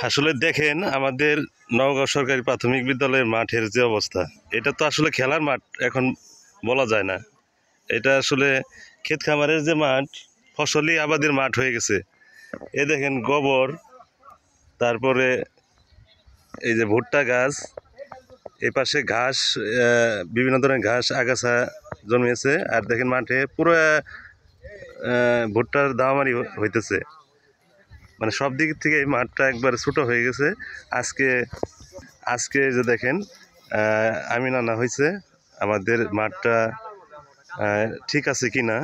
আসলে দেখেন আমাদের নওগাঁ সরকারি প্রাথমিক বিদ্যালয়ের মাঠের যে অবস্থা, এটা তো আসলে খেলার মাঠ এখন বলা যায় না। এটা আসলে ক্ষেত খামারের যে মাঠ, ফসলি আবাদের মাঠ হয়ে গেছে। এ দেখেন গোবর, তারপরে এই যে ভুট্টা গাছ, এই পাশে ঘাস, বিভিন্ন ধরনের ঘাস আগাছা জন্মেছে। আর দেখেন মাঠে পুরো ভুট্টার দামারি হইতেছে, মানে সব দিক থেকে এই মাঠটা একবার ছোট হয়ে গেছে। আজকে আজকে যে দেখেন আমিন আনা হয়েছে আমাদের মাঠটা ঠিক আছে কিনা,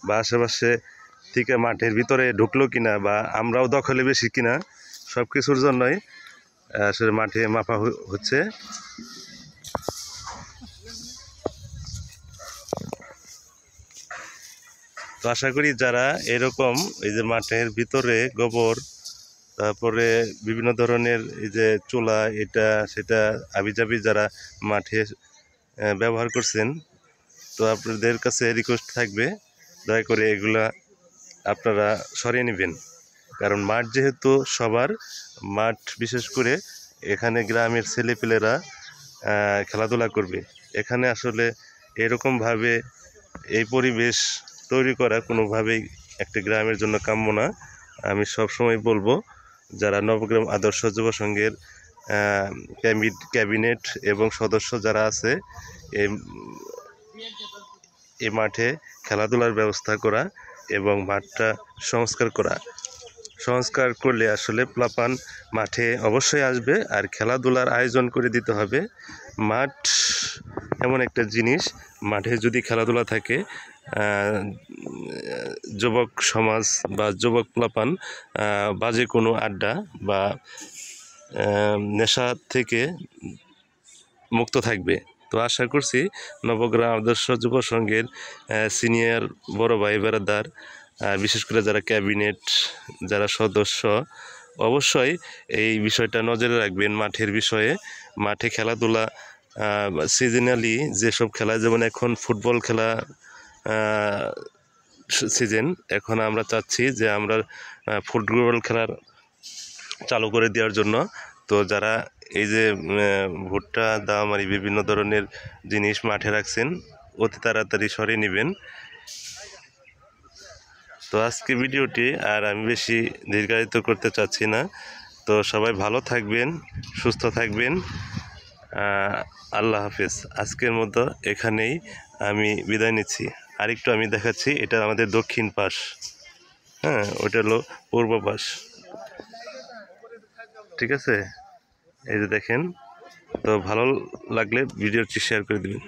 বা আশেপাশে থেকে মাঠের ভিতরে ঢুকলো কিনা, বা আমরাও দখলে বেশি কিনা, সব কিছুর জন্যই আসলে মাঠে মাপা হচ্ছে। তো আশা করি যারা এরকম এই যে মাঠের ভিতরে গোবর, তারপরে বিভিন্ন ধরনের এই যে চুলা এটা সেটা আবিজাবি যারা মাঠে ব্যবহার করছেন, তো আপনাদের কাছে রিকোয়েস্ট থাকবে দয়া করে এগুলা আপনারা সরিয়ে নেবেন। কারণ মাঠ যেহেতু সবার মাঠ, বিশেষ করে এখানে গ্রামের ছেলেপেলেরা খেলাধুলা করবে, এখানে আসলে এরকমভাবে এই পরিবেশ তৈরি করা কোনোভাবেই একটা গ্রামের জন্য কাম্য না। আমি সবসময় বলবো যারা নবগ্রাম আদর্শ যুব সংঘের ক্যাবিনেট এবং সদস্য যারা আছে, এই মাঠে খেলাধুলার ব্যবস্থা করা এবং মাঠটা সংস্কার করলে আসলে প্লাপান মাঠে অবশ্যই আসবে। আর খেলাধুলার আয়োজন করে দিতে হবে। মাঠ এমন একটা জিনিস, মাঠে যদি খেলাধুলা থাকে, যুবক সমাজ বা যুবক প্লাপান বাজে কোনো আড্ডা বা নেশা থেকে মুক্ত থাকবে। তো আশা করছি নবগ্রাম আদর্শ যুব সংঘের সিনিয়র বড় ভাই বেড়াদার, বিশেষ করে যারা ক্যাবিনেট, যারা সদস্য, অবশ্যই এই বিষয়টা নজরে রাখবেন। মাঠের বিষয়ে, মাঠে খেলাধুলা সিজনালি যেসব খেলা, যেমন এখন ফুটবল খেলা সিজন, এখন আমরা চাচ্ছি যে আমরা ফুটবল খেলার চালু করে দেওয়ার জন্য। তো যারা এই যে ভুট্টা দামারি বিভিন্ন ধরনের জিনিস মাঠে রাখছেন, অতি তাড়াতাড়ি সরিয়ে নেবেন। তো আজকে ভিডিওটি আর আমি বেশি দীর্ঘায়িত করতে চাচ্ছি না। তো সবাই ভালো থাকবেন, সুস্থ থাকবেন। আল্লাহ হাফেজ। আজকের মতো এখানেই আমি বিদায় নিচ্ছি। আরেকটু আমি দেখাচ্ছি, এটা আমাদের দক্ষিণ পাশ, হ্যাঁ, ওটা হলো পূর্ব পাশ। ঠিক আছে, এই যে দেখেন। তো ভালো লাগলে ভিডিওটি শেয়ার করে দিবেন।